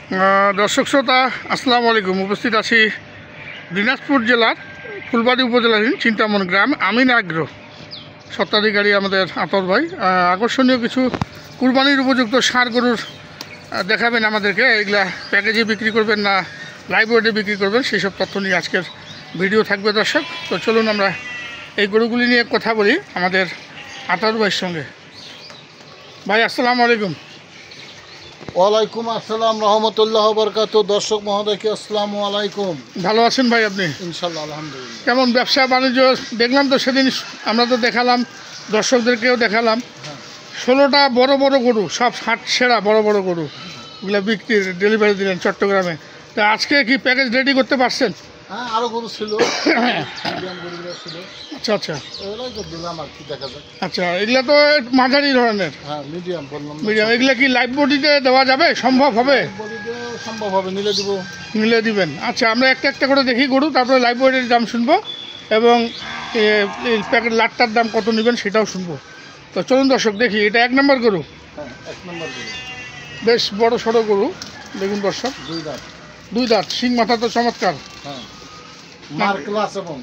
দর্শক শ্রোতা আসসালামু আলাইকুম। উপস্থিত আছি দিনাজপুর জেলার ফুলবাড়ী উপজেলাধীন চিন্তামন গ্রাম আমিন আগ্রো স্বত্বাধিকারী আমাদের আতর ভাই আকর্ষণীয় কিছু কুরবানির উপযুক্ত ষাঁড় গরুর দেখাবেন আমাদেরকে। এগুলা প্যাকেজে বিক্রি করবেন না লাইভ ওয়েটে বিক্রি করবেন, সেই সব তথ্য নিয়ে আজকের ভিডিও থাকবে দর্শক। তো চলুন আমরা এই গরুগুলি নিয়ে কথা বলি আমাদের আতর ভাইয়ের সঙ্গে। ভাই আসসালামু আলাইকুম। ওয়ালাইকুম আসসালাম রহমতুল্লাহ বরকাত। দর্শক মহোদয়কে আসসালামু আলাইকুম। ভালো আছেন ভাই আপনি? ইনশাল্লাহ আলহামদুলিল্লাহ। কেমন ব্যবসা বাণিজ্য দেখলাম তো সেদিন, আমরা তো দেখালাম, দর্শকদেরকেও দেখালাম 16টা বড় বড় গরু, সব হাট সেরা বড় বড় গরু, ওগুলো বিক্রি ডেলিভারি দিলেন চট্টগ্রামে। তা আজকে কি প্যাকেজ রেডি করতে পারছেন? হ্যাঁ, আরও গরু ছিল, মিডিয়াম গরুগুলো ছিল। আচ্ছা আচ্ছা এগুলোই তো দিলাম আর কি, দেখা যাক। আচ্ছা, এগুলো তো মাঝারি ধরনের, হ্যাঁ মিডিয়াম বললাম। মিডিয়াম। এগুলো কি লাইভ বডিতে দেওয়া যাবে? সম্ভব হবে? বডিতে সম্ভব হবে, নিলে দিব। মিলে দিবেন। আচ্ছা, আমরা একটা একটা করে দেখি গরু, তারপরে লাইভ বডির দাম শুনবো এবং এই প্যাকেট লাটটার দাম কত নেবেন সেটাও শুনবো। তো চলুন দর্শক দেখি। এটা 1 নম্বর গরু, হ্যাঁ 1 নম্বর গরু, বেশ বড় সড়ো গরু। দেখুন দর্শক, 2 দাঁত। 2 দাঁত, শিং মাথা তো চমৎকার। হ্যাঁ মার ক্লাস, এবং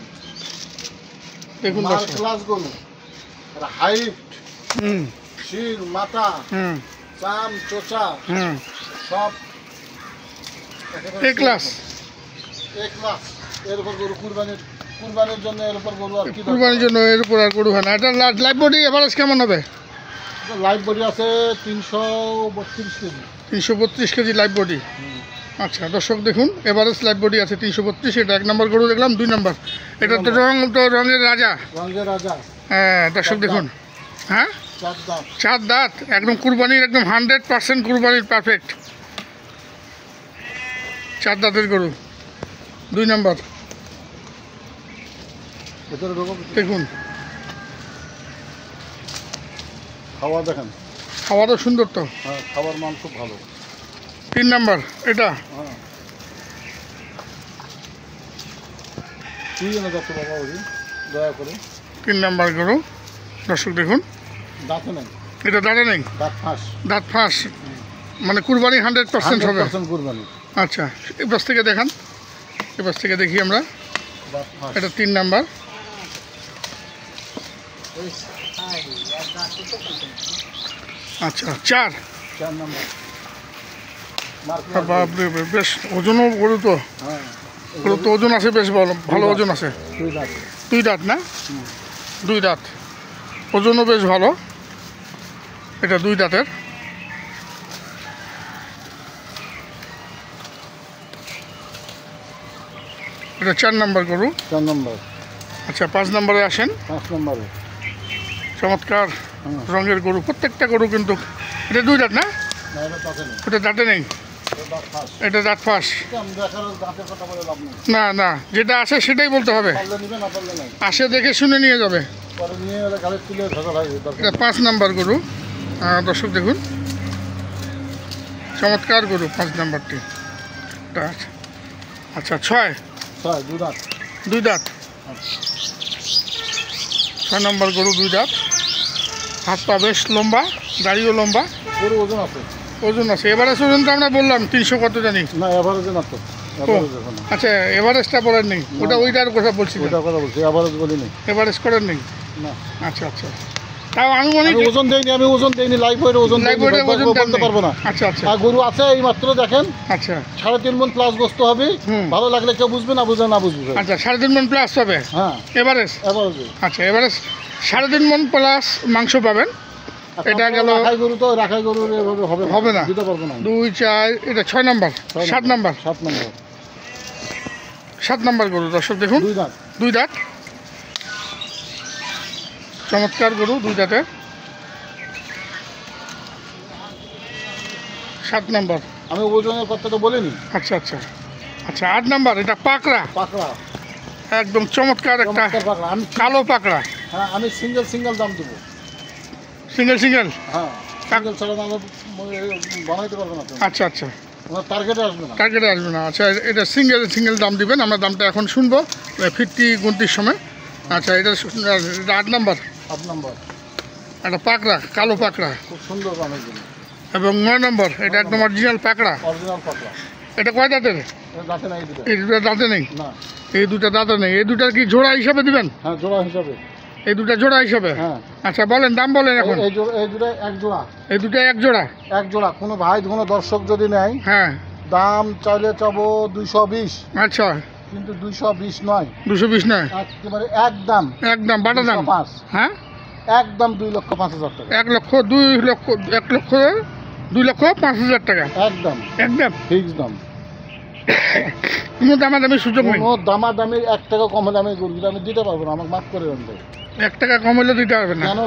দেখুন মার দর্শক, ক্লাস গরু, আর হাইট, হুম শির, মাথা, হুম চাম, চোচা হুম সব এ ক্লাস। এক ক্লাস। এর উপর গরু কুরবানির জন্য, এর উপর গরু আর কি কুরবানির জন্য এর উপর আর গরু হয় না। এটা লাইভ বডি এভারেজ কেমন হবে? লাইভ বডি আছে 332 কেজি। 332 KG live body. আচ্ছা দর্শক দেখুন, এভারেজ লাইভ বডি আছে 332। এটা 1 নম্বর গরু দেখলাম। 2 নম্বর, এটা তো রঙের রাজা। রঙের রাজা। হ্যাঁ দর্শক দেখুন, হ্যাঁ 4 দাঁত। 4 দাঁত, একদম কুরবানির, একদম 100% কুরবানির পারফেক্ট 4 দাঁতের গরু। 2 নম্বর ভেতরে ঢোকো। দেখুন, খাওয়া দেখেন, খাওয়ারও সুন্দর তো। হ্যাঁ খাবার মান খুব ভালো। 3 নম্বর এটা। হ্যাঁ তুই এনে যাচ্ছে বাবা, ওই দয়া করে। 3 নম্বর গরু দর্শক দেখুন, দাঁতে নেই, এটা দাঁড়ে নেই, দাঁত ফাঁস। দাঁত ফাঁস, মানে কুরবানি 100% হবে। 100% কুরবানি। আচ্ছা, এবার থেকে দেখান, এবার থেকে দেখি আমরা। দাঁত ফাঁস। এটা 3 নম্বর। আচ্ছা 4 নম্বর মার ক্লাস। বাপরে, বেশ ওজনও গরু তো, হ্যাঁ গরু তো ওজন আছে, বেশ ভালো ওজন আছে। 2 দাঁত। 2 দাঁত না? 2 দাঁত, ওজনও বেশ ভালো। এটা 2 দাঁতের। এটা 4 নম্বর গরু। 4 নম্বর। আচ্ছা 5 নম্বরে আসেন। 5 নম্বরে চমৎকার রঙের গরু, প্রত্যেকটা গরু কিন্তু। এটা 2 দাঁত না? না, এটা দাঁতে নেই, ওটা দাঁতে নেই, এটা দাঁত ফাঁস। এটা দাঁত ফাঁস। আমি দেখার দাঁতের কথা বলে লাভ নেই। না না, যেটা আসে সেটাই বলতে হবে। পারলে নিবে, না পারলে নাই। আসে দেখে শুনে নিয়ে যাবে। পরে নিয়ে গেলে গাড়ি তুলে ভেজাল হয়। এটা 5 নম্বর গরু। দর্শক দেখুন, চমৎকার গরু 5 নম্বরটি। আচ্ছা 6 2 দাঁত। 2 দাঁত, 6 নম্বর গরু 2 দাঁত। হাত পা বেশ লম্বা, দাড়িও লম্বা, গরু ওজন আছে। ওজন আছে। এভারেজ ওজন তো আমরা বললাম 300 কত জানি। না এভারেজে না তো, এভারেজ এখন না। আচ্ছা, এভারেজটা বলেন নেই, ওইটার কথা বলছি, ওটা কথা বলছি, এভারেজ বলি নেই। এভারেজ করেন নেই। না আচ্ছা আচ্ছা, তাও আনুমানিক আমি ওজন দেইনি, লাইভ ওয়েট ওজন লাইভ ওয়েটে ওজন বলতে পারবো না। আচ্ছা আচ্ছা আর গরু আছে এই মাত্র দেখেন, আচ্ছা 3.5 মণ প্লাস গোস্ত হবে। ভালো লাগলে কেউ বুঝবে, না বুঝবে না বুঝবে। আচ্ছা 3.5 মণ প্লাস হবে হ্যাঁ এভারেজ। এভারেজে। আচ্ছা এভারেজ 3.5 মণ প্লাস মাংস পাবেন। এটা গেল রাখাই গরু, তো রাখাই গরু এভাবে হবে না, দিতে পারবো না। 2 4, এটা 6 নম্বর, 7 নম্বর। 7 নম্বর, 7 নম্বর গরু দর্শক দেখুন, 2 দাঁত। 2 দাঁত, চমৎকার গরু 2 দাঁতের। 7 নম্বর। আমি ওজনের কথা তো বলিনি। আচ্ছা আচ্ছা আচ্ছা 8 নম্বর, এটা পাকড়া, পাকড়া, একদম চমৎকার একটা চমৎকার পাকড়া। আমি কালো পাকড়া। হ্যাঁ আমি সিঙ্গেল দাম দেবো। সিঙ্গেল হ্যাঁ সিঙ্গেল ছাড়া দাম বানাইতে পারবে না। আচ্ছা আচ্ছা, টার্গেটে আসবে না। টার্গেটে আসবে না। আচ্ছা এটা সিঙ্গেল দাম দিবেন, আমরা দামটা এখন শুনবো ফিরতি গুনতির সময়। আচ্ছা এটা 8 নম্বর, 8 নম্বর, একটা পাকড়া, কালো পাকড়া, খুব সুন্দর বানাই দিল। এবং 9 নম্বর, এটা একদম অরিজিনাল পাকড়া। অরিজিনাল পাকড়া। এটা কয় দাঁতের? দাঁতে নাই দুটো। এই দুটো দাঁতে নেই। না, এই দুটো দাঁতে নেই। এই দুটার কি জোড়া হিসাবে দিবেন? হ্যাঁ জোড়া হিসাবে। এই দুটো জোড়া হিসাবে? হ্যাঁ। আচ্ছা বলেন, দাম বলেন এখন। এই দুটো এক জোড়া। এই দুটো এক জোড়া? এক জোড়া। কোনো ভাই কোনো দর্শক যদি নেয়, হ্যাঁ, দাম চাইলে চাবো 220। আচ্ছা, কিন্তু 220 নয়। 220 নয়, একেবারে একদম একদম বাটা দাম। 205। হ্যাঁ, একদম 2,05,000 টাকা। 1,02,05,000 টাকা একদম একদম ফিক্স দাম। কোনো দামাদামি সুযোগ নেই? কোনো দামাদামি 1 টাকা কম হলে আমি গরুগুলো আমি দিতে পারবো না, আমাকে মাফ করে দেন ভাই। 1 টাকা কম হলে দিতে পারবে না? কেন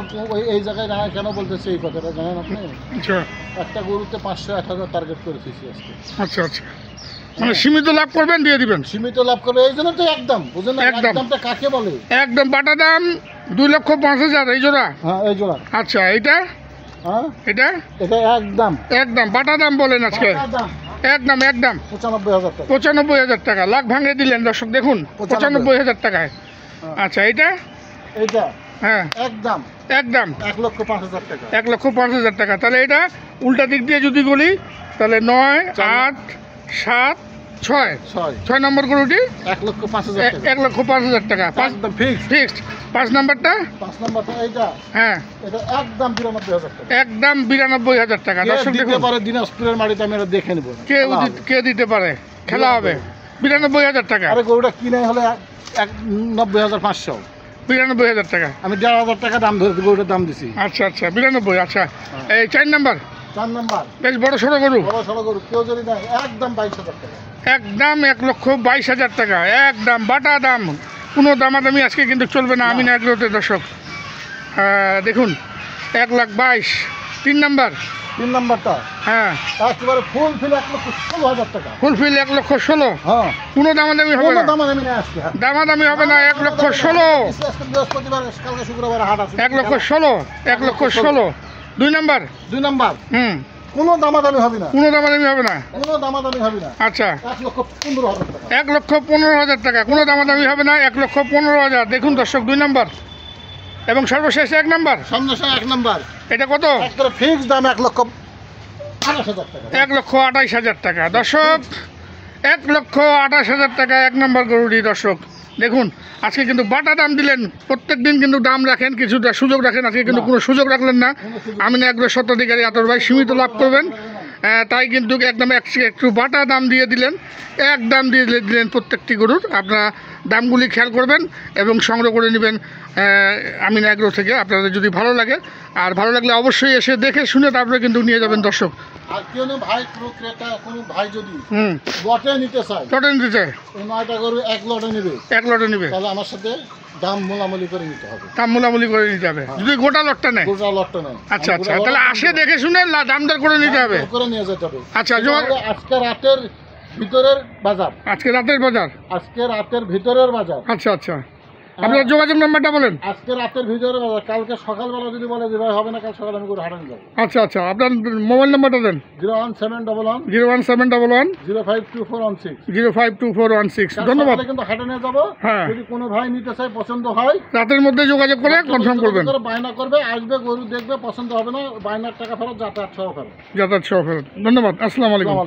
এই জায়গায় দাঁড়ায় কেন বলতেছে এই কথাটা জানেন আপনি? আচ্ছা একটা গরুতে 500-1000 টার্গেট করেছি আজকে। আচ্ছা আচ্ছা, মানে সীমিত লাভ করবেন, দিয়ে দিবেন। সীমিত লাভ করবে, এই জন্য তো একদম, বুঝলেন না? একদম। একদমটা কাকে বলে? একদম বাটা দাম 2,05,000 এই জোড়া? হ্যাঁ এই জোড়া। আচ্ছা, এইটা? হ্যাঁ এটা এটা একদম একদম বাটা দাম বলেন আজকে? দাম একদম একদম 95,000 টাকা। 95,000 টাকা। লাখ ভাঙে দিলেন দর্শক, দেখুন 95,000 টাকায়। হ্যাঁ। আচ্ছা, এইটা? এইটা হ্যাঁ একদম একদম 1,05,000 টাকা। 1,05,000 টাকা। তাহলে এটা উল্টা দিক দিয়ে যদি বলি, তাহলে 9, 8, 7, 6 6 নম্বর গরুটি 1,05,000 টাকা। 1,05,000 টাকা। একদম ফিক্স। ফিক্সড। 5 নাম্বারটা? 5 নাম্বারটা এইটা, হ্যাঁ, এটা একদম 92,000 টাকা। একদম 92,000 টাকা। কে দর্শক দিতে দেখুন, পারে দিনাজপুরের মাটিতে আমি এটা দেখে নেব। কে দিতে পারে, খেলা হবে। 92,000 টাকা। আরে গরুটা কিনে হলে 90,500। 92,000 টাকা। আমি 1,500 টাকা দাম ধরে গরুটার দাম দিছি। আচ্ছা আচ্ছা, 92। আচ্ছা, এই 4 নাম্বার 4 নাম্বার বেশ বড় সড়ো গরু, বড় সড়ো গরু, কেউ যদি নেয় একদম 22,000 টাকা। একদম 1,22,000 টাকা, একদম বাটা দাম। কোনো দামাদামি আজকে কিন্তু চলবে না আমিনা এগ্রোতে দর্শক। দেখুন 1,22,000। 3 নাম্বার? 3 নাম্বারটা হ্যাঁ, একেবারে ফুল ফিল 1,16,000 টাকা। ফুলফিল 1,16,000। হ্যাঁ, কোনো দামাদামি হবে কোনো না? দামাদামি নেই আজকে। দামাদামি হবে না। 1,16,000। আজকে বৃহস্পতিবার, কালকে শুক্রবার হাট আছে। 1,16,000। 1,16,000। 2 নাম্বার? 2 নাম্বার কোনো দামাদামি হবে না। কোনো দামাদামি হবে না? কোনো দামাদামি হবে না। আচ্ছা, 1,15,000 টাকা। 1,15,000 টাকা। কোনো দামাদামি হবে না। 1,15,000। দেখুন দর্শক, 2 নাম্বার এবং সর্বশেষ 1 নাম্বার। সামনে 1 নাম্বার, এটা কত? একটা ফিক্স দাম 1,28,000 টাকা। 1,28,000 টাকা। দর্শক 1,28,000 টাকা 1 নম্বর গরুটি। দর্শক দেখুন, আজকে কিন্তু বাটা দাম দিলেন। প্রত্যেক দিন কিন্তু দাম রাখেন, কিছুটা সুযোগ রাখেন। আজকে কিন্তু কোনো সুযোগ রাখলেন না। আমিনা এগ্রোর স্বত্বাধিকারী আতর ভাই সীমিত লাভ করবেন, তাই কিন্তু একদম একটু বাটা দাম দিয়ে দিলেন। এক দাম দিয়ে দিলেন প্রত্যেকটি গরুর। আপনারা দামগুলি খেয়াল করবেন এবং সংগ্রহ করে নেবেন আমিনা এগ্রো থেকে। আপনাদের যদি ভালো লাগে, আর ভালো লাগলে অবশ্যই এসে দেখে শুনে তারপরে কিন্তু নিয়ে যাবেন দর্শক। আর কেউ ভাই কোনো ক্রেতা, কোনো ভাই যদি হুম, লটে নিতে চায়, লটে নিতে চাই, এই 9টা গরু 1 লটে নেবে, 1 লটে নেবে, তাহলে আমার সাথে দাম মোলামুলি করে নিতে হবে। দাম মোলামুলি করে নিতে হবে যদি গোটা লটটা নেয়। গোটা লটটা নেয়। আচ্ছা আচ্ছা, তাহলে আসে দেখে শুনে দাম দর করে নিতে হবে, করে নিয়ে যেতে হবে। আচ্ছা, আজকে রাতের ভিতরের বাজার, আজকে রাতের বাজার, আজকে রাতের ভিতরের বাজার। আচ্ছা আচ্ছা, আপনার যোগাযোগ নাম্বারটা বলেন। আজকে রাতের ভিতরের বাজার, কালকে সকালবেলা যদি বলে যে ভাই হবে না, কাল সকালে আমি করে হারান যাবো। আচ্ছা আচ্ছা, আপনার মোবাইল নাম্বারটা দেন। 01711 01711 052416। 052416। ধন্যবাদ। কিন্তু হাটে নিয়ে যাবো। হ্যাঁ, যদি কোনো ভাই নিতে চাই, পছন্দ হয়, রাতের মধ্যে যোগাযোগ করে কনফার্ম করবেন। বায়না করবে, আসবে, গরু দেখবে, পছন্দ হবে না, বায়নার টাকা ফেরত, যাতায়াত সহ ফেরত। যাতায়াত সহ ফেরত। ধন্যবাদ। আসসালামু আলাইকুম।